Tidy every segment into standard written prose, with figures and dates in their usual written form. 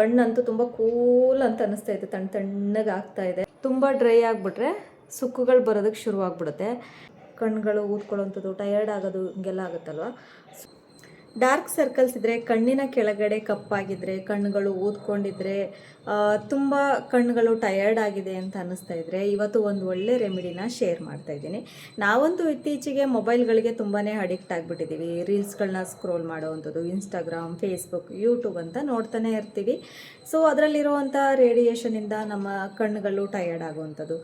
ಕಣ್ಣಂತೂ ತುಂಬ ಕೂಲ್ ಅಂತ ಅನ್ನಿಸ್ತಾ ಇದೆ, ತಣ್ಣಗೆ ಆಗ್ತಾ ಇದೆ. ತುಂಬ ಡ್ರೈ ಆಗಿಬಿಟ್ರೆ ಸುಕ್ಕುಗಳು ಬರೋದಕ್ಕೆ ಶುರುವಾಗ್ಬಿಡುತ್ತೆ, ಕಣ್ಣುಗಳು ಊದ್ಕೊಳ್ಳೋಂಥದ್ದು, ಟಯರ್ಡ್ ಆಗೋದು ಹಿಂಗೆಲ್ಲ ಆಗುತ್ತಲ್ವ. ಡಾರ್ಕ್ ಸರ್ಕಲ್ಸ್ ಇದ್ದರೆ, ಕಣ್ಣಿನ ಕೆಳಗಡೆ ಕಪ್ಪಾಗಿದ್ದರೆ, ಕಣ್ಣುಗಳು ಊದ್ಕೊಂಡಿದ್ರೆ, ತುಂಬ ಕಣ್ಣುಗಳು ಟಯರ್ಡ್ ಆಗಿದೆ ಅಂತ ಅನ್ನಿಸ್ತಾ ಇದ್ದರೆ, ಇವತ್ತು ಒಂದು ಒಳ್ಳೆ ರೆಮಿಡಿನ ಶೇರ್ ಮಾಡ್ತಾ ಇದ್ದೀನಿ. ನಾವಂತೂ ಇತ್ತೀಚೆಗೆ ಮೊಬೈಲ್ಗಳಿಗೆ ತುಂಬಾ ಅಡಿಕ್ಟ್ ಆಗಿಬಿಟ್ಟಿದ್ದೀವಿ. ರೀಲ್ಸ್ಗಳನ್ನ ಸ್ಕ್ರೋಲ್ ಮಾಡೋವಂಥದ್ದು, ಇನ್ಸ್ಟಾಗ್ರಾಮ್, ಫೇಸ್ಬುಕ್, ಯೂಟ್ಯೂಬ್ ಅಂತ ನೋಡ್ತಾನೆ ಇರ್ತೀವಿ. ಸೊ ಅದರಲ್ಲಿರುವಂಥ ರೇಡಿಯೇಷನಿಂದ ನಮ್ಮ ಕಣ್ಣುಗಳು ಟಯರ್ಡ್ ಆಗುವಂಥದ್ದು.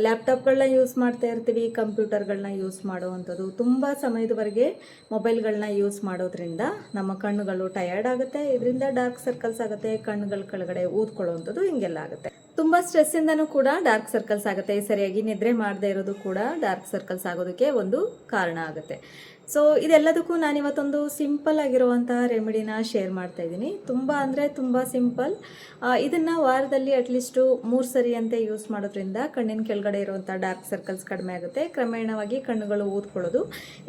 ಲ್ಯಾಪ್ಟಾಪ್ಗಳನ್ನ ಯೂಸ್ ಮಾಡ್ತಾ ಇರ್ತೀವಿ, ಕಂಪ್ಯೂಟರ್ಗಳನ್ನ ಯೂಸ್ ಮಾಡುವಂಥದ್ದು, ತುಂಬ ಸಮಯದವರೆಗೆ ಮೊಬೈಲ್ಗಳನ್ನ ಯೂಸ್ ಮಾಡೋದ್ರಿಂದ ನಮ್ಮ ಕಣ್ಣುಗಳು ಟಯರ್ಡ್ ಆಗುತ್ತೆ. ಇದರಿಂದ ಡಾರ್ಕ್ ಸರ್ಕಲ್ಸ್ ಆಗುತ್ತೆ, ಕಣ್ಣುಗಳ ಕೆಳಗಡೆ ಊದ್ಕೊಳ್ಳುವಂಥದ್ದು ಹಿಂಗೆಲ್ಲ ಆಗುತ್ತೆ. ತುಂಬ ಸ್ಟ್ರೆಸ್ಸಿಂದನೂ ಕೂಡ ಡಾರ್ಕ್ ಸರ್ಕಲ್ಸ್ ಆಗುತ್ತೆ. ಸರಿಯಾಗಿ ನಿದ್ರೆ ಮಾಡದೇ ಇರೋದು ಕೂಡ ಡಾರ್ಕ್ ಸರ್ಕಲ್ಸ್ ಆಗೋದಕ್ಕೆ ಒಂದು ಕಾರಣ ಆಗುತ್ತೆ. ಸೊ ಇದೆಲ್ಲದಕ್ಕೂ ನಾನಿವತ್ತೊಂದು ಸಿಂಪಲ್ ಆಗಿರುವಂತಹ ರೆಮಿಡಿನ ಶೇರ್ ಮಾಡ್ತಾ ಇದ್ದೀನಿ. ತುಂಬ ಅಂದರೆ ತುಂಬ ಸಿಂಪಲ್. ಇದನ್ನು ವಾರದಲ್ಲಿ ಅಟ್ಲೀಸ್ಟು 3 ಸರಿ ಅಂತ ಯೂಸ್ ಮಾಡೋದ್ರಿಂದ ಕಣ್ಣಿನ ಕೆಳಗಡೆ ಇರುವಂಥ ಡಾರ್ಕ್ ಸರ್ಕಲ್ಸ್ ಕಡಿಮೆ ಆಗುತ್ತೆ. ಕ್ರಮೇಣವಾಗಿ ಕಣ್ಣುಗಳು ಊದ್ಕೊಳ್ಳೋದು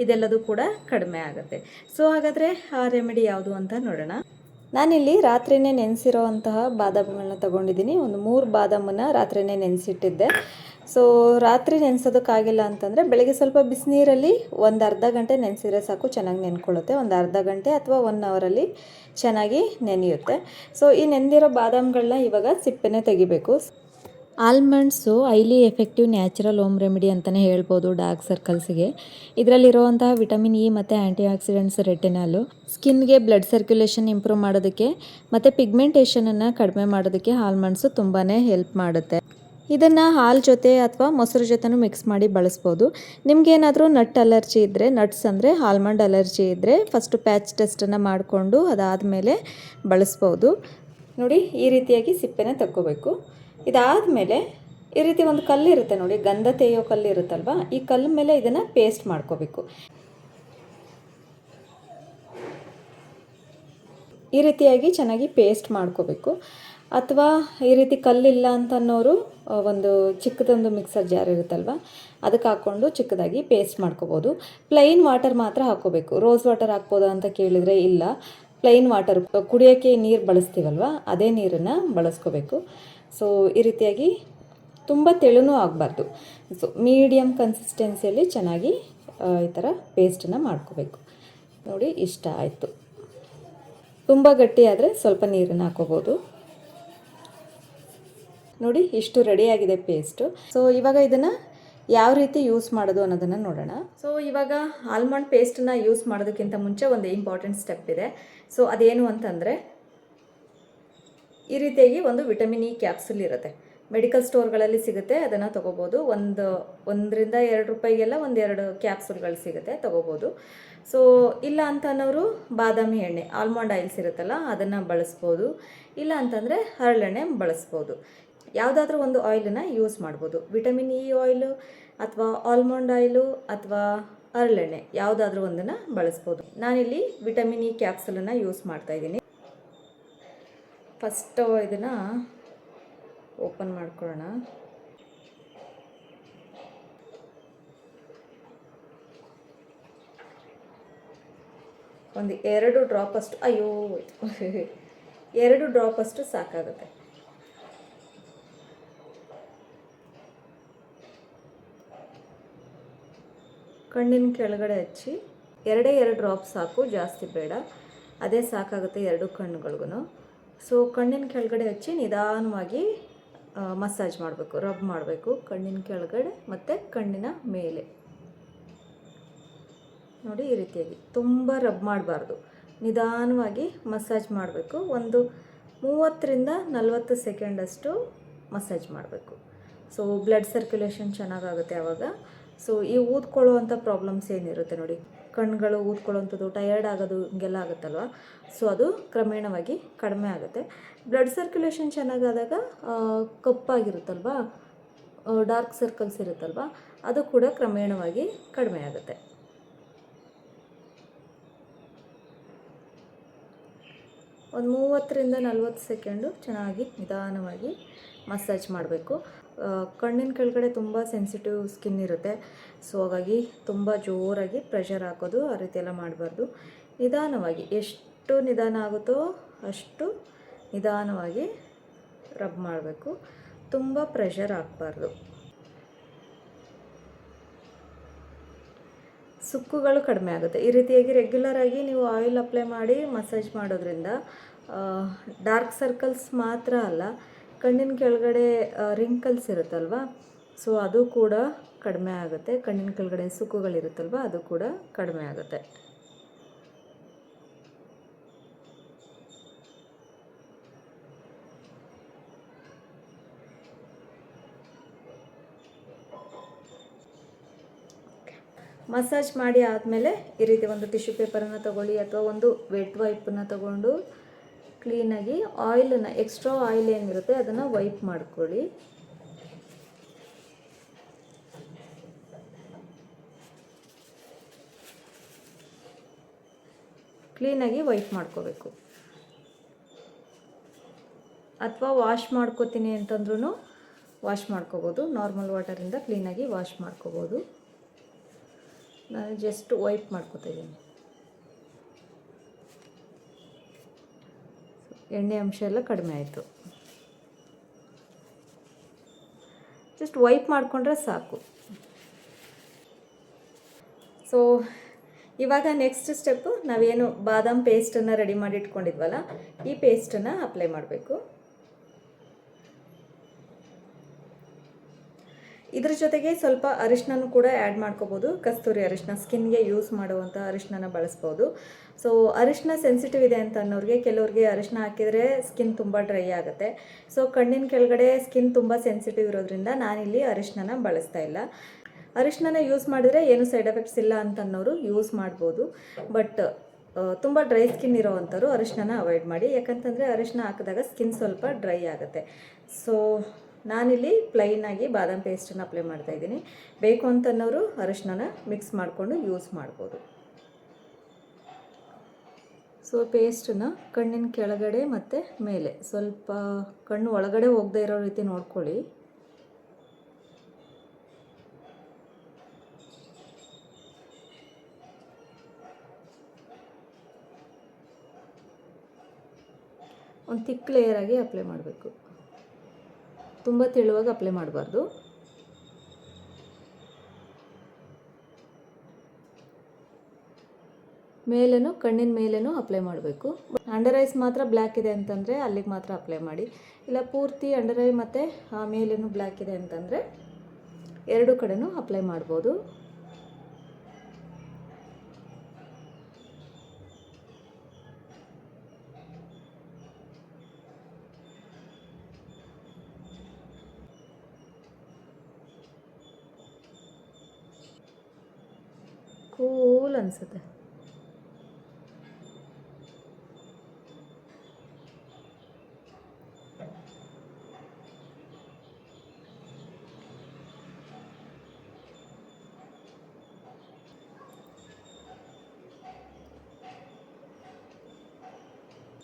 ಇದೆಲ್ಲದೂ ಕೂಡ ಕಡಿಮೆ ಆಗುತ್ತೆ. ಸೊ ಹಾಗಾದರೆ ಆ ರೆಮಿಡಿ ಯಾವುದು ಅಂತ ನೋಡೋಣ. ನಾನಿಲ್ಲಿ ರಾತ್ರಿನೇ ನೆನೆಸಿರೋವಂತಹ ಬಾದಾಮಿಗಳನ್ನ ತೊಗೊಂಡಿದ್ದೀನಿ. ಒಂದು 3 ಬಾದಾಮನ್ನು ರಾತ್ರಿನೇ ನೆನೆಸಿಟ್ಟಿದ್ದೆ. ಸೊ ರಾತ್ರಿ ನೆನೆಸೋದಕ್ಕಾಗಿಲ್ಲ ಅಂತಂದರೆ ಬೆಳಗ್ಗೆ ಸ್ವಲ್ಪ ಬಿಸಿನೀರಲ್ಲಿ ಒಂದು ಅರ್ಧ ಗಂಟೆ ನೆನೆಸಿದ್ರೆ ಸಾಕು, ಚೆನ್ನಾಗಿ ನೆನ್ಕೊಳ್ಳುತ್ತೆ. ಒಂದು ಅರ್ಧ ಗಂಟೆ ಅಥವಾ 1 ಅವರಲ್ಲಿ ಚೆನ್ನಾಗಿ ನೆನೆಯುತ್ತೆ. ಸೊ ಈ ನೆನೆದಿರೋ ಬಾದಾಮಿಗಳನ್ನ ಇವಾಗ ಸಿಪ್ಪೆನೇ ತೆಗಿಬೇಕು. Almonds highly effective natural home remedy ಅಂತಲೇ ಹೇಳ್ಬೋದು ಡಾರ್ಕ್ ಸರ್ಕಲ್ಸ್ಗೆ. ಇದರಲ್ಲಿರುವಂತಹ ವಿಟಮಿನ್ ಇ ಮತ್ತು ಆ್ಯಂಟಿ ಆಕ್ಸಿಡೆಂಟ್ಸ್, ರೆಟಿನಾಲು, ಸ್ಕಿನ್ಗೆ ಬ್ಲಡ್ ಸರ್ಕ್ಯುಲೇಷನ್ ಇಂಪ್ರೂವ್ ಮಾಡೋದಕ್ಕೆ ಮತ್ತು ಪಿಗ್ಮೆಂಟೇಷನನ್ನು ಕಡಿಮೆ ಮಾಡೋದಕ್ಕೆ ಆಲ್ಮಂಡ್ಸು ತುಂಬಾ ಹೆಲ್ಪ್ ಮಾಡುತ್ತೆ. ಇದನ್ನು ಹಾಲು ಜೊತೆ ಅಥವಾ ಮೊಸರು ಜೊತೆನೂ ಮಿಕ್ಸ್ ಮಾಡಿ ಬಳಸ್ಬೋದು. ನಿಮಗೇನಾದರೂ ನಟ್ ಅಲರ್ಜಿ ಇದ್ದರೆ, ನಟ್ಸ್ ಅಂದರೆ ಆಲ್ಮಂಡ್ ಅಲರ್ಜಿ ಇದ್ದರೆ ಫಸ್ಟು ಪ್ಯಾಚ್ ಟೆಸ್ಟನ್ನು ಮಾಡಿಕೊಂಡು ಅದಾದಮೇಲೆ ಬಳಸ್ಬೋದು. ನೋಡಿ, ಈ ರೀತಿಯಾಗಿ ಸಿಪ್ಪೆನ ತಕ್ಕೋಬೇಕು. ಇದಾದಮೇಲೆ ಈ ರೀತಿ ಒಂದು ಕಲ್ಲಿರುತ್ತೆ ನೋಡಿ, ಗಂಧ ತೆಗೆಯೋ ಕಲ್ಲು ಇರುತ್ತಲ್ವ, ಈ ಕಲ್ಲು ಮೇಲೆ ಇದನ್ನು ಪೇಸ್ಟ್ ಮಾಡ್ಕೋಬೇಕು. ಈ ರೀತಿಯಾಗಿ ಚೆನ್ನಾಗಿ ಪೇಸ್ಟ್ ಮಾಡ್ಕೋಬೇಕು. ಅಥವಾ ಈ ರೀತಿ ಕಲ್ಲಿಲ್ಲ ಅಂತ ಅನ್ನೋರು ಒಂದು ಚಿಕ್ಕದೊಂದು ಮಿಕ್ಸರ್ ಜಾರ್ ಇರುತ್ತಲ್ವ, ಅದಕ್ಕೆ ಹಾಕ್ಕೊಂಡು ಚಿಕ್ಕದಾಗಿ ಪೇಸ್ಟ್ ಮಾಡ್ಕೋಬೋದು. ಪ್ಲೈನ್ ವಾಟರ್ ಮಾತ್ರ ಹಾಕ್ಕೋಬೇಕು. ರೋಸ್ ವಾಟರ್ ಹಾಕ್ಬೋದಾ ಅಂತ ಕೇಳಿದರೆ ಇಲ್ಲ, ಪ್ಲೈನ್ ವಾಟರ್, ಕುಡಿಯೋಕ್ಕೆ ನೀರು ಬಳಸ್ತೀವಲ್ವ ಅದೇ ನೀರನ್ನು ಬಳಸ್ಕೋಬೇಕು. ಸೊ ಈ ರೀತಿಯಾಗಿ ತುಂಬ ತೆಳುನೂ ಆಗಬಾರ್ದು, ಸೊ ಮೀಡಿಯಮ್ ಕನ್ಸಿಸ್ಟೆನ್ಸಿಯಲ್ಲಿ ಚೆನ್ನಾಗಿ ಈ ಥರ ಪೇಸ್ಟನ್ನು ಮಾಡ್ಕೋಬೇಕು. ನೋಡಿ, ಇಷ್ಟ ಆಯಿತು. ತುಂಬ ಗಟ್ಟಿ ಆದರೆ ಸ್ವಲ್ಪ ನೀರನ್ನು ಹಾಕೋಬೋದು. ನೋಡಿ, ಇಷ್ಟು ರೆಡಿಯಾಗಿದೆ ಪೇಸ್ಟು. ಸೊ ಇವಾಗ ಇದನ್ನು ಯಾವ ರೀತಿ ಯೂಸ್ ಮಾಡೋದು ಅನ್ನೋದನ್ನು ನೋಡೋಣ. ಸೊ ಇವಾಗ ಆಲ್ಮಂಡ್ ಪೇಸ್ಟನ್ನು ಯೂಸ್ ಮಾಡೋದಕ್ಕಿಂತ ಮುಂಚೆ ಒಂದು ಇಂಪಾರ್ಟೆಂಟ್ ಸ್ಟೆಪ್ ಇದೆ. ಸೊ ಅದೇನು ಅಂತಂದರೆ, ಈ ರೀತಿಯಾಗಿ ಒಂದು ವಿಟಮಿನ್ ಇ ಕ್ಯಾಪ್ಸುಲ್ ಇರುತ್ತೆ, ಮೆಡಿಕಲ್ ಸ್ಟೋರ್ಗಳಲ್ಲಿ ಸಿಗುತ್ತೆ, ಅದನ್ನು ತೊಗೋಬೋದು. 1 ರಿಂದ 2 ರೂಪಾಯಿಗೆಲ್ಲ 1-2 ಕ್ಯಾಪ್ಸುಲ್ಗಳು ಸಿಗುತ್ತೆ, ತೊಗೋಬೋದು. ಸೊ ಇಲ್ಲ ಅಂತ ಅನ್ನೋರು ಬಾದಾಮಿ ಎಣ್ಣೆ, ಆಲ್ಮಂಡ್ ಆಯಿಲ್ಸ್ ಇರುತ್ತಲ್ಲ ಅದನ್ನು ಬಳಸ್ಬೋದು. ಇಲ್ಲ ಅಂತಂದರೆ ಹರಳೆಣ್ಣೆ ಬಳಸ್ಬೋದು. ಯಾವುದಾದ್ರೂ ಒಂದು ಆಯಿಲನ್ನು ಯೂಸ್ ಮಾಡ್ಬೋದು. ವಿಟಮಿನ್ ಇ ಆಯಿಲು ಅಥವಾ ಆಲ್ಮಂಡ್ ಆಯಿಲು ಅಥವಾ ಹರಳೆಣ್ಣೆ ಯಾವುದಾದ್ರೂ ಒಂದನ್ನು ಬಳಸ್ಬೋದು. ನಾನಿಲ್ಲಿ ವಿಟಮಿನ್ ಇ ಕ್ಯಾಪ್ಸುಲನ್ನು ಯೂಸ್ ಮಾಡ್ತಾಯಿದ್ದೀನಿ. ಫಸ್ಟು ಇದನ್ನು ಓಪನ್ ಮಾಡ್ಕೊಳ್ಳೋಣ. ಒಂದು 2 ಡ್ರಾಪಷ್ಟು, 2 ಡ್ರಾಪಷ್ಟು ಸಾಕಾಗುತ್ತೆ. ಕಣ್ಣಿನ ಕೆಳಗಡೆ ಹಚ್ಚಿ 2 ಡ್ರಾಪ್ ಸಾಕು, ಜಾಸ್ತಿ ಬೇಡ, ಅದೇ ಸಾಕಾಗುತ್ತೆ 2 ಕಣ್ಣುಗಳಿಗೂ. ಸೊ ಕಣ್ಣಿನ ಕೆಳಗಡೆ ಹಚ್ಚಿ ನಿಧಾನವಾಗಿ ಮಸಾಜ್ ಮಾಡಬೇಕು, ರಬ್ ಮಾಡಬೇಕು ಕಣ್ಣಿನ ಕೆಳಗಡೆ ಮತ್ತು ಕಣ್ಣಿನ ಮೇಲೆ. ನೋಡಿ, ಈ ರೀತಿಯಾಗಿ ತುಂಬ ರಬ್ ಮಾಡಬಾರ್ದು, ನಿಧಾನವಾಗಿ ಮಸಾಜ್ ಮಾಡಬೇಕು. ಒಂದು 30 ರಿಂದ 40 ಸೆಕೆಂಡಷ್ಟು ಮಸಾಜ್ ಮಾಡಬೇಕು. ಸೊ ಬ್ಲಡ್ ಸರ್ಕ್ಯುಲೇಷನ್ ಚೆನ್ನಾಗಾಗುತ್ತೆ ಆವಾಗ. ಸೊ ಈ ಊದ್ಕೊಳ್ಳುವಂಥ ಪ್ರಾಬ್ಲಮ್ಸ್ ಏನಿರುತ್ತೆ ನೋಡಿ, ಕಣ್ಣುಗಳು ಊದ್ಕೊಳ್ಳೋವಂಥದ್ದು, ಟಯರ್ಡ್ ಆಗೋದು ಹಿಂಗೆಲ್ಲ ಆಗುತ್ತಲ್ವ, ಸೊ ಅದು ಕ್ರಮೇಣವಾಗಿ ಕಡಿಮೆ ಆಗುತ್ತೆ. ಬ್ಲಡ್ ಸರ್ಕ್ಯುಲೇಷನ್ ಚೆನ್ನಾಗಾದಾಗ ಕಪ್ಪಾಗಿರುತ್ತಲ್ವ, ಡಾರ್ಕ್ ಸರ್ಕಲ್ಸ್ ಇರುತ್ತಲ್ವ, ಅದು ಕೂಡ ಕ್ರಮೇಣವಾಗಿ ಕಡಿಮೆ ಆಗುತ್ತೆ. ಒಂದು 30 ರಿಂದ 40 ಸೆಕೆಂಡು ಚೆನ್ನಾಗಿ ನಿಧಾನವಾಗಿ ಮಸಾಜ್ ಮಾಡಬೇಕು. ಕಣ್ಣಿನ ಕೆಳಗಡೆ ತುಂಬ ಸೆನ್ಸಿಟಿವ್ ಸ್ಕಿನ್ ಇರುತ್ತೆ, ಸೊ ಹಾಗಾಗಿ ತುಂಬ ಜೋರಾಗಿ ಪ್ರೆಷರ್ ಹಾಕೋದು ಆ ರೀತಿ ಎಲ್ಲ ಮಾಡಬಾರ್ದು. ನಿಧಾನವಾಗಿ, ಎಷ್ಟು ನಿಧಾನ ಆಗುತ್ತೋ ಅಷ್ಟು ನಿಧಾನವಾಗಿ ರಬ್ ಮಾಡಬೇಕು, ತುಂಬ ಪ್ರೆಷರ್ ಹಾಕಬಾರ್ದು. ಸುಕ್ಕುಗಳು ಕಡಿಮೆ ಆಗುತ್ತೆ. ಈ ರೀತಿಯಾಗಿ ರೆಗ್ಯುಲರಾಗಿ ನೀವು ಆಯಿಲ್ ಅಪ್ಲೈ ಮಾಡಿ ಮಸಾಜ್ ಮಾಡೋದ್ರಿಂದ ಡಾರ್ಕ್ ಸರ್ಕಲ್ಸ್ ಮಾತ್ರ ಅಲ್ಲ, ಕಣ್ಣಿನ ಕೆಳಗಡೆ ರಿಂಕಲ್ಸ್ ಇರುತ್ತಲ್ವ, ಸೊ ಅದು ಕೂಡ ಕಡಿಮೆ ಆಗುತ್ತೆ. ಕಣ್ಣಿನ ಕೆಳಗಡೆ ಸುಕ್ಕುಗಳಿರುತ್ತಲ್ವ ಅದು ಕೂಡ ಕಡಿಮೆ ಆಗುತ್ತೆ. ಮಸಾಜ್ ಮಾಡಿ ಆದಮೇಲೆ ಈ ರೀತಿ ಒಂದು ಟಿಶ್ಯೂ ಪೇಪರನ್ನು ತಗೊಳ್ಳಿ ಅಥವಾ ಒಂದು ವೆಟ್ ವೈಪನ್ನು ತಗೊಂಡು ಕ್ಲೀನಾಗಿ ಆಯಿಲನ್ನು, ಎಕ್ಸ್ಟ್ರಾ ಆಯಿಲ್ ಏನಿರುತ್ತೆ ಅದನ್ನು ವೈಪ್ ಮಾಡ್ಕೊಳ್ಳಿ. ಕ್ಲೀನಾಗಿ ವೈಪ್ ಮಾಡ್ಕೋಬೇಕು. ಅಥವಾ ವಾಶ್ ಮಾಡ್ಕೋತೀನಿ ಅಂತಂದ್ರೂ ವಾಶ್ ಮಾಡ್ಕೋಬೋದು. ನಾರ್ಮಲ್ ವಾಟರಿಂದ ಕ್ಲೀನಾಗಿ ವಾಶ್ ಮಾಡ್ಕೋಬೋದು. ನಾನು ಜಸ್ಟ್ ವೈಪ್ ಮಾಡ್ಕೋತಾ ಇದ್ದೀನಿ. ಎಣ್ಣೆ ಅಂಶ ಎಲ್ಲ ಕಡಿಮೆ ಆಯಿತು. ಜಸ್ಟ್ ವೈಪ್ ಮಾಡಿಕೊಂಡ್ರೆ ಸಾಕು. ಸೊ ಇವಾಗ ನೆಕ್ಸ್ಟ್ ಸ್ಟೆಪ್ಪು, ನಾವೇನು ಬಾದಾಮ್ ಪೇಸ್ಟನ್ನು ರೆಡಿ ಮಾಡಿ ಇಟ್ಕೊಂಡಿದ್ವಲ್ಲ, ಈ ಪೇಸ್ಟನ್ನು ಅಪ್ಲೈ ಮಾಡಬೇಕು. ಇದ್ರ ಜೊತೆಗೆ ಸ್ವಲ್ಪ ಅರಿಶಿನೂ ಕೂಡ ಆ್ಯಡ್ ಮಾಡ್ಕೋಬೋದು. ಕಸ್ತೂರಿ ಅರಿಶಿನ, ಸ್ಕಿನ್ಗೆ ಯೂಸ್ ಮಾಡುವಂಥ ಅರಿಶಿನ ಬಳಸ್ಬೋದು. ಸೊ ಅರಿಶಿನ ಸೆನ್ಸಿಟಿವ್ ಇದೆ ಅಂತ ಅನ್ನೋರಿಗೆ, ಕೆಲವ್ರಿಗೆ ಅರಿಶಿನ ಹಾಕಿದರೆ ಸ್ಕಿನ್ ತುಂಬ ಡ್ರೈ ಆಗುತ್ತೆ. ಸೊ ಕಣ್ಣಿನ ಕೆಳಗಡೆ ಸ್ಕಿನ್ ತುಂಬ ಸೆನ್ಸಿಟಿವ್ ಇರೋದ್ರಿಂದ ನಾನಿಲ್ಲಿ ಅರಿಶಿನ ಬಳಸ್ತಾ ಇಲ್ಲ. ಅರಿಶಿನ ಯೂಸ್ ಮಾಡಿದರೆ ಏನು ಸೈಡ್ ಎಫೆಕ್ಟ್ಸ್ ಇಲ್ಲ ಅಂತ ಅನ್ನೋರು ಯೂಸ್ ಮಾಡ್ಬೋದು. ಬಟ್ ತುಂಬ ಡ್ರೈ ಸ್ಕಿನ್ ಇರೋವಂಥವ್ರು ಅರಿಶಿನ ಅವಾಯ್ಡ್ ಮಾಡಿ. ಯಾಕಂತಂದರೆ ಅರಿಶಿನ ಹಾಕಿದಾಗ ಸ್ಕಿನ್ ಸ್ವಲ್ಪ ಡ್ರೈ ಆಗುತ್ತೆ. ಸೊ ನಾನಿಲ್ಲಿ ಪ್ಲೈನಾಗಿ ಬಾದಾಮ್ ಪೇಸ್ಟನ್ನು ಅಪ್ಲೈ ಮಾಡ್ತಾಯಿದ್ದೀನಿ. ಬೇಕು ಅಂತನ್ನೋರು ಅರಿಶಿನ ಮಿಕ್ಸ್ ಮಾಡಿಕೊಂಡು ಯೂಸ್ ಮಾಡ್ಬೋದು. ಸೊ ಪೇಸ್ಟನ್ನು ಕಣ್ಣಿನ ಕೆಳಗಡೆ ಮತ್ತು ಮೇಲೆ, ಸ್ವಲ್ಪ ಕಣ್ಣು ಒಳಗಡೆ ಹೋಗದೇ ಇರೋ ರೀತಿ ನೋಡ್ಕೊಳ್ಳಿ. ಒಂದು ತಿಕ್ ಲೇಯರಾಗಿ ಅಪ್ಲೈ ಮಾಡಬೇಕು. ತುಂಬ ತೆಳುವಾಗಿ ಅಪ್ಲೈ ಮಾಡಬಾರ್ದು. ಮೇಲೇನು, ಕಣ್ಣಿನ ಮೇಲೇನು ಅಪ್ಲೈ ಮಾಡಬೇಕು. ಅಂಡರ್ ಐಸ್ ಮಾತ್ರ ಬ್ಲ್ಯಾಕ್ ಇದೆ ಅಂತಂದರೆ ಅಲ್ಲಿಗೆ ಮಾತ್ರ ಅಪ್ಲೈ ಮಾಡಿ. ಇಲ್ಲ ಪೂರ್ತಿ ಅಂಡರ್ ಐ ಮತ್ತು ಮೇಲೇನು ಬ್ಲ್ಯಾಕ್ ಇದೆ ಅಂತಂದರೆ ಎರಡು ಕಡೆನೂ ಅಪ್ಲೈ ಮಾಡ್ಬೋದು. ಕೂಲ್ ಅನಿಸುತ್ತೆ.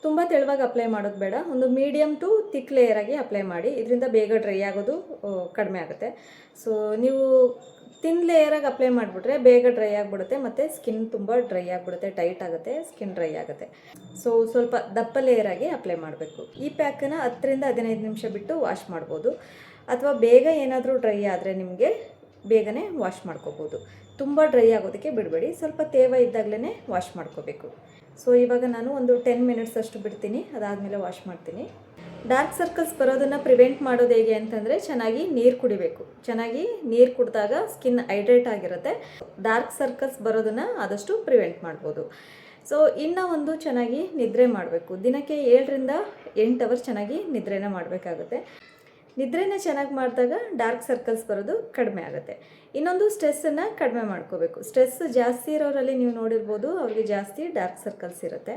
ತುಂಬ ತೆಳುವಾಗಿ ಅಪ್ಲೈ ಮಾಡೋದು ಬೇಡ. ಒಂದು ಮೀಡಿಯಮ್ ಟು ಥಿಕ್ ಲೇಯರಾಗಿ ಅಪ್ಲೈ ಮಾಡಿ. ಇದರಿಂದ ಬೇಗ ಡ್ರೈ ಆಗೋದು ಕಡಿಮೆ ಆಗುತ್ತೆ. ಸೊ ನೀವು ತಿನ್ ಲೇಯರಾಗಿ ಅಪ್ಲೈ ಮಾಡಿಬಿಟ್ರೆ ಬೇಗ ಡ್ರೈ ಆಗಿಬಿಡುತ್ತೆ ಮತ್ತು ಸ್ಕಿನ್ ತುಂಬ ಡ್ರೈ ಆಗಿಬಿಡುತ್ತೆ, ಟೈಟ್ ಆಗುತ್ತೆ, ಸ್ಕಿನ್ ಡ್ರೈ ಆಗುತ್ತೆ. ಸೊ ಸ್ವಲ್ಪ ದಪ್ಪ ಲೇಯರಾಗಿ ಅಪ್ಲೈ ಮಾಡಬೇಕು. ಈ ಪ್ಯಾಕನ್ನು 10ರಿಂದ 15 ನಿಮಿಷ ಬಿಟ್ಟು ವಾಶ್ ಮಾಡ್ಬೋದು. ಅಥವಾ ಬೇಗ ಏನಾದರೂ ಡ್ರೈ ಆದರೆ ನಿಮಗೆ ಬೇಗನೆ ವಾಶ್ ಮಾಡ್ಕೋಬೋದು. ತುಂಬ ಡ್ರೈ ಆಗೋದಕ್ಕೆ ಬಿಡಬೇಡಿ, ಸ್ವಲ್ಪ ತೇವ ಇದ್ದಾಗಲೇ ವಾಶ್ ಮಾಡ್ಕೋಬೇಕು. ಸೊ ಇವಾಗ ನಾನು ಒಂದು 10 ಮಿನಿಟ್ಸ್ ಅಷ್ಟು ಬಿಡ್ತೀನಿ, ಅದಾದಮೇಲೆ ವಾಶ್ ಮಾಡ್ತೀನಿ. ಡಾರ್ಕ್ ಸರ್ಕಲ್ಸ್ ಬರೋದನ್ನು ಪ್ರಿವೆಂಟ್ ಮಾಡೋದು ಹೇಗೆ ಅಂತಂದರೆ ಚೆನ್ನಾಗಿ ನೀರು ಕುಡಿಬೇಕು. ಚೆನ್ನಾಗಿ ನೀರು ಕುಡಿದಾಗ ಸ್ಕಿನ್ ಹೈಡ್ರೇಟ್ ಆಗಿರುತ್ತೆ. ಡಾರ್ಕ್ ಸರ್ಕಲ್ಸ್ ಬರೋದನ್ನು ಆದಷ್ಟು ಪ್ರಿವೆಂಟ್ ಮಾಡ್ಬೋದು. ಸೊ ಇನ್ನು ಒಂದು, ಚೆನ್ನಾಗಿ ನಿದ್ರೆ ಮಾಡಬೇಕು. ದಿನಕ್ಕೆ 7ರಿಂದ 8 ಅವರ್ಸ್ ಚೆನ್ನಾಗಿ ನಿದ್ರೆನ ಮಾಡಬೇಕಾಗುತ್ತೆ. ನಿದ್ರೆನ ಚೆನ್ನಾಗಿ ಮಾಡಿದಾಗ ಡಾರ್ಕ್ ಸರ್ಕಲ್ಸ್ ಬರೋದು ಕಡಿಮೆ ಆಗುತ್ತೆ. ಇನ್ನೊಂದು, ಸ್ಟ್ರೆಸ್ಸನ್ನು ಕಡಿಮೆ ಮಾಡ್ಕೋಬೇಕು. ಸ್ಟ್ರೆಸ್ ಜಾಸ್ತಿ ಇರೋರಲ್ಲಿ ನೀವು ನೋಡಿರ್ಬೋದು, ಅವ್ರಿಗೆ ಜಾಸ್ತಿ ಡಾರ್ಕ್ ಸರ್ಕಲ್ಸ್ ಇರುತ್ತೆ.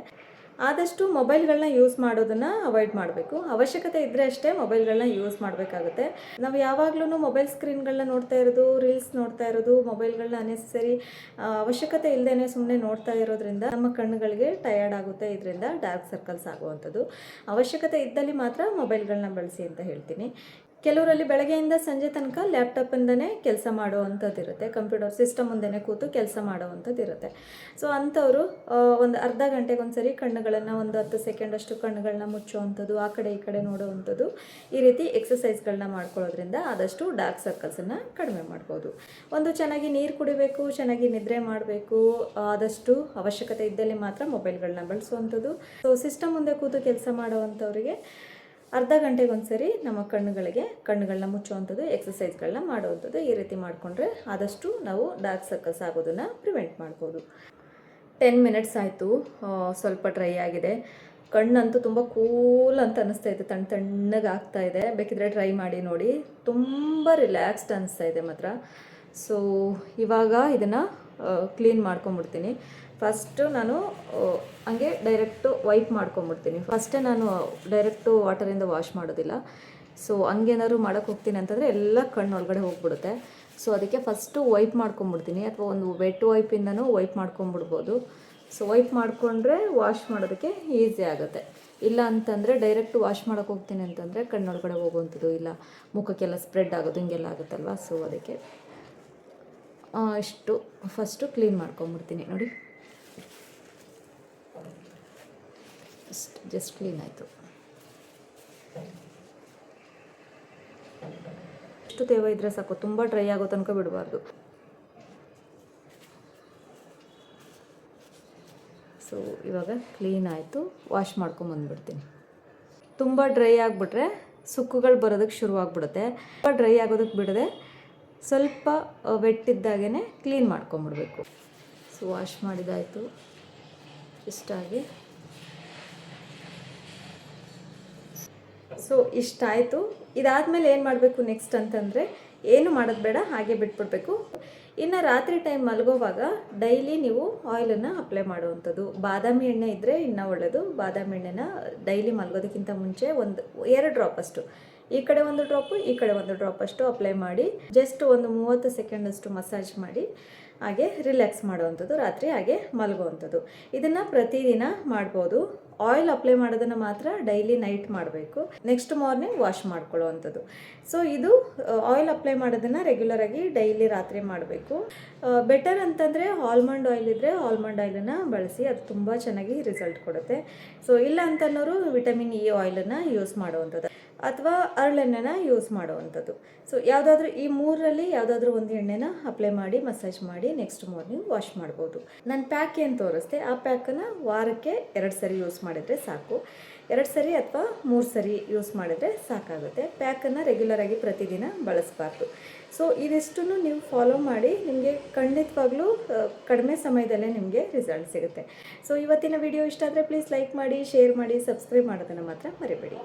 ಆದಷ್ಟು ಮೊಬೈಲ್ಗಳನ್ನ ಯೂಸ್ ಮಾಡೋದನ್ನು ಅವಾಯ್ಡ್ ಮಾಡಬೇಕು. ಅವಶ್ಯಕತೆ ಇದ್ದರೆ ಅಷ್ಟೇ ಮೊಬೈಲ್ಗಳನ್ನ ಯೂಸ್ ಮಾಡಬೇಕಾಗುತ್ತೆ. ನಾವು ಯಾವಾಗಲೂ ಮೊಬೈಲ್ ಸ್ಕ್ರೀನ್ಗಳನ್ನ ನೋಡ್ತಾ ಇರೋದು, ರೀಲ್ಸ್ ನೋಡ್ತಾ ಇರೋದು, ಮೊಬೈಲ್ಗಳನ್ನ ಅನ್ನೆಸರಿ ಅವಶ್ಯಕತೆ ಇಲ್ಲದೇ ಸುಮ್ಮನೆ ನೋಡ್ತಾ ಇರೋದ್ರಿಂದ ನಮ್ಮ ಕಣ್ಣುಗಳಿಗೆ ಟಯರ್ಡ್ ಆಗುತ್ತೆ. ಇದರಿಂದ ಡಾರ್ಕ್ ಸರ್ಕಲ್ಸ್ ಆಗುವಂಥದ್ದು. ಅವಶ್ಯಕತೆ ಇದ್ದಲ್ಲಿ ಮಾತ್ರ ಮೊಬೈಲ್ಗಳನ್ನ ಬಳಸಿ ಅಂತ ಹೇಳ್ತೀನಿ. ಕೆಲವರಲ್ಲಿ ಬೆಳಗ್ಗೆಯಿಂದ ಸಂಜೆ ತನಕ ಲ್ಯಾಪ್ಟಾಪಿಂದನೇ ಕೆಲಸ ಮಾಡುವಂಥದ್ದು ಇರುತ್ತೆ, ಕಂಪ್ಯೂಟರ್ ಸಿಸ್ಟಮ್ ಮುಂದೆನೇ ಕೂತು ಕೆಲಸ ಮಾಡುವಂಥದ್ದು ಇರುತ್ತೆ. ಸೊ ಅಂಥವರು ಒಂದು ಅರ್ಧ ಗಂಟೆಗೆ ಒಂದ್ಸರಿ ಕಣ್ಣುಗಳನ್ನು ಒಂದು 10 ಸೆಕೆಂಡಷ್ಟು ಕಣ್ಣುಗಳನ್ನ ಮುಚ್ಚುವಂಥದ್ದು, ಆ ಕಡೆ ಈ ಕಡೆ ನೋಡುವಂಥದ್ದು, ಈ ರೀತಿ ಎಕ್ಸಸೈಸ್ಗಳನ್ನ ಮಾಡ್ಕೊಳ್ಳೋದ್ರಿಂದ ಆದಷ್ಟು ಡಾರ್ಕ್ ಸರ್ಕಲ್ಸನ್ನು ಕಡಿಮೆ ಮಾಡ್ಬೋದು. ಒಂದು ಚೆನ್ನಾಗಿ ನೀರು ಕುಡಿಬೇಕು, ಚೆನ್ನಾಗಿ ನಿದ್ರೆ ಮಾಡಬೇಕು, ಆದಷ್ಟು ಅವಶ್ಯಕತೆ ಇದ್ದಲ್ಲಿ ಮಾತ್ರ ಮೊಬೈಲ್ಗಳನ್ನ ಬಳಸುವಂಥದ್ದು. ಸೊ ಸಿಸ್ಟಮ್ ಮುಂದೆ ಕೂತು ಕೆಲಸ ಮಾಡುವಂಥವ್ರಿಗೆ ಅರ್ಧ ಗಂಟೆಗೆ ಒಂದ್ಸರಿ ನಮ್ಮ ಕಣ್ಣುಗಳನ್ನ ಮುಚ್ಚುವಂಥದ್ದು, ಎಕ್ಸಸೈಸ್ಗಳನ್ನ ಮಾಡುವಂಥದ್ದು, ಈ ರೀತಿ ಮಾಡಿಕೊಂಡ್ರೆ ಆದಷ್ಟು ನಾವು ಡಾರ್ಕ್ ಸರ್ಕಲ್ಸ್ ಆಗೋದನ್ನು ಪ್ರಿವೆಂಟ್ ಮಾಡ್ಬೋದು. 10 ಮಿನಿಟ್ಸ್ ಆಯಿತು, ಸ್ವಲ್ಪ ಡ್ರೈ ಆಗಿದೆ. ಕಣ್ಣಂತೂ ತುಂಬ ಕೂಲ್ ಅಂತ ಅನ್ನಿಸ್ತಾ ಇದೆ, ತಣ್ಣಗೆ ಆಗ್ತಾ ಇದೆ. ಬೇಕಿದ್ರೆ ಟ್ರೈ ಮಾಡಿ ನೋಡಿ, ತುಂಬ ರಿಲ್ಯಾಕ್ಸ್ಡ್ ಅನ್ನಿಸ್ತಾ ಇದೆ ಮಾತ್ರ. ಸೊ ಇವಾಗ ಇದನ್ನು ಕ್ಲೀನ್ ಮಾಡ್ಕೊಂಬಿಡ್ತೀನಿ. ಫಸ್ಟು ನಾನು ಹಂಗೆ ಡೈರೆಕ್ಟು ವೈಪ್ ಮಾಡ್ಕೊಂಬಿಡ್ತೀನಿ. ಫಸ್ಟೇ ನಾನು ಡೈರೆಕ್ಟು ವಾಟರಿಂದ ವಾಶ್ ಮಾಡೋದಿಲ್ಲ. ಸೊ ಹಂಗೇನಾದ್ರು ಮಾಡೋಕ್ಕೆ ಹೋಗ್ತೀನಿ ಅಂತಂದರೆ ಎಲ್ಲ ಕಣ್ಣು ಒಳಗಡೆ ಹೋಗ್ಬಿಡುತ್ತೆ. ಸೊ ಅದಕ್ಕೆ ಫಸ್ಟು ವೈಪ್ ಮಾಡ್ಕೊಂಬಿಡ್ತೀನಿ, ಅಥವಾ ಒಂದು ವೆಟ್ ವೈಪಿಂದನೂ ವೈಪ್ ಮಾಡ್ಕೊಂಬಿಡ್ಬೋದು. ಸೊ ವೈಪ್ ಮಾಡಿಕೊಂಡ್ರೆ ವಾಶ್ ಮಾಡೋದಕ್ಕೆ ಈಸಿ ಆಗುತ್ತೆ. ಇಲ್ಲ ಅಂತಂದರೆ ಡೈರೆಕ್ಟು ವಾಶ್ ಮಾಡೋಕ್ಕೆ ಹೋಗ್ತೀನಿ ಅಂತಂದರೆ ಕಣ್ಣೊಳಗಡೆ ಹೋಗುವಂಥದ್ದು, ಇಲ್ಲ ಮುಖಕ್ಕೆಲ್ಲ ಸ್ಪ್ರೆಡ್ ಆಗೋದು, ಹಿಂಗೆಲ್ಲ ಆಗುತ್ತಲ್ವ. ಸೊ ಅದಕ್ಕೆ ಇಷ್ಟು ಫಸ್ಟು ಕ್ಲೀನ್ ಮಾಡ್ಕೊಂಬಿಡ್ತೀನಿ. ನೋಡಿ, ಜಸ್ಟ್ ಕ್ಲೀನ್ ಆಯಿತು. ಎಷ್ಟು ತೇವ ಇದ್ದರೆ ಸಾಕು, ತುಂಬ ಡ್ರೈ ಆಗೋ ತನಕ ಬಿಡಬಾರ್ದು. ಸೊ ಇವಾಗ ಕ್ಲೀನ್ ಆಯಿತು, ವಾಶ್ ಮಾಡ್ಕೊಂಬಂದ್ಬಿಡ್ತೀನಿ. ತುಂಬ ಡ್ರೈ ಆಗಿಬಿಟ್ರೆ ಸುಕ್ಕುಗಳು ಬರೋದಕ್ಕೆ ಶುರುವಾಗ್ಬಿಡುತ್ತೆ. ತುಂಬ ಡ್ರೈ ಆಗೋದಕ್ಕೆ ಬಿಡದೆ ಸ್ವಲ್ಪ ವೆಟ್ಟಿದ್ದಾಗೇ ಕ್ಲೀನ್ ಮಾಡ್ಕೊಂಬಿಡ್ಬೇಕು. ಸೊ ವಾಶ್ ಮಾಡಿದಾಯಿತು ಇಷ್ಟಾಗಿ. ಸೊ ಇಷ್ಟಾಯಿತು. ಇದಾದಮೇಲೆ ಏನು ಮಾಡಬೇಕು ನೆಕ್ಸ್ಟ್ ಅಂತಂದರೆ, ಏನು ಮಾಡೋದು ಬೇಡ, ಹಾಗೆ ಬಿಟ್ಬಿಡ್ಬೇಕು. ಇನ್ನು ರಾತ್ರಿ ಟೈಮ್ ಮಲಗೋವಾಗ ಡೈಲಿ ನೀವು ಆಯಿಲನ್ನು ಅಪ್ಲೈ ಮಾಡುವಂಥದ್ದು. ಬಾದಾಮಿ ಎಣ್ಣೆ ಇದ್ದರೆ ಇನ್ನೂ ಒಳ್ಳೆಯದು. ಬಾದಾಮಿ ಎಣ್ಣೆನ ಡೈಲಿ ಮಲಗೋದಕ್ಕಿಂತ ಮುಂಚೆ 2 ಡ್ರಾಪ್ ಅಷ್ಟು, ಈ ಕಡೆ 1 ಡ್ರಾಪು, ಈ ಕಡೆ 1 ಡ್ರಾಪ್ ಅಷ್ಟು ಅಪ್ಲೈ ಮಾಡಿ ಜಸ್ಟ್ ಒಂದು 30 ಸೆಕೆಂಡಷ್ಟು ಮಸಾಜ್ ಮಾಡಿ ಹಾಗೆ ರಿಲ್ಯಾಕ್ಸ್ ಮಾಡುವಂಥದ್ದು, ರಾತ್ರಿ ಹಾಗೆ ಮಲಗುವಂಥದ್ದು. ಇದನ್ನು ಪ್ರತಿದಿನ ಮಾಡ್ಬೋದು. ಆಯಿಲ್ ಅಪ್ಲೈ ಮಾಡೋದನ್ನು ಮಾತ್ರ ಡೈಲಿ ನೈಟ್ ಮಾಡಬೇಕು, ನೆಕ್ಸ್ಟ್ ಮಾರ್ನಿಂಗ್ ವಾಶ್ ಮಾಡ್ಕೊಳ್ಳುವಂಥದ್ದು. ಸೊ ಇದು ಆಯಿಲ್ ಅಪ್ಲೈ ಮಾಡೋದನ್ನು ರೆಗ್ಯುಲರಾಗಿ ಡೈಲಿ ರಾತ್ರಿ ಮಾಡಬೇಕು. ಬೆಟರ್ ಅಂತಂದರೆ ಆಲ್ಮಂಡ್ ಆಯಿಲ್ ಇದ್ದರೆ ಆಲ್ಮಂಡ್ ಆಯಿಲನ್ನು ಬಳಸಿ, ಅದು ತುಂಬ ಚೆನ್ನಾಗಿ ರಿಸಲ್ಟ್ ಕೊಡುತ್ತೆ. ಸೊ ಇಲ್ಲ ಅಂತನೋರು ವಿಟಮಿನ್ ಇ ಆಯಿಲನ್ನು ಯೂಸ್ ಮಾಡುವಂಥದ್ದು, ಅಥವಾ ಹರಳೆಣ್ಣೆನ ಯೂಸ್ ಮಾಡುವಂಥದ್ದು. ಸೊ ಯಾವುದಾದ್ರೂ ಈ 3ರಲ್ಲಿ ಯಾವುದಾದ್ರೂ ಒಂದು ಎಣ್ಣೆನ ಅಪ್ಲೈ ಮಾಡಿ ಮಸಾಜ್ ಮಾಡಿ ನೆಕ್ಸ್ಟ್ ಮಾರ್ನಿಂಗ್ ವಾಶ್ ಮಾಡ್ಬೋದು. ನಾನು ಪ್ಯಾಕ್ ಏನು ತೋರಿಸ್ದೆ ಆ ಪ್ಯಾಕನ್ನು ವಾರಕ್ಕೆ 2 ಸರಿ ಯೂಸ್ ಮಾಡಿದರೆ ಸಾಕು. 2 ಸರಿ ಅಥವಾ 3 ಸರಿ ಯೂಸ್ ಮಾಡಿದರೆ ಸಾಕಾಗುತ್ತೆ. ಪ್ಯಾಕನ್ನು ರೆಗ್ಯುಲರಾಗಿ ಪ್ರತಿದಿನ ಬಳಸಬಾರ್ದು. ಸೊ ಇದಿಷ್ಟನ್ನು ನೀವು ಫಾಲೋ ಮಾಡಿ, ನಿಮಗೆ ಖಂಡಿತವಾಗ್ಲೂ ಕಡಿಮೆ ಸಮಯದಲ್ಲೇ ನಿಮಗೆ ರಿಸಲ್ಟ್ ಸಿಗುತ್ತೆ. ಸೊ ಇವತ್ತಿನ ವಿಡಿಯೋ ಇಷ್ಟ ಆದರೆ ಪ್ಲೀಸ್ ಲೈಕ್ ಮಾಡಿ, ಶೇರ್ ಮಾಡಿ, ಸಬ್ಸ್ಕ್ರೈಬ್ ಮಾಡೋದನ್ನು ಮಾತ್ರ ಮರಿಬೇಡಿ.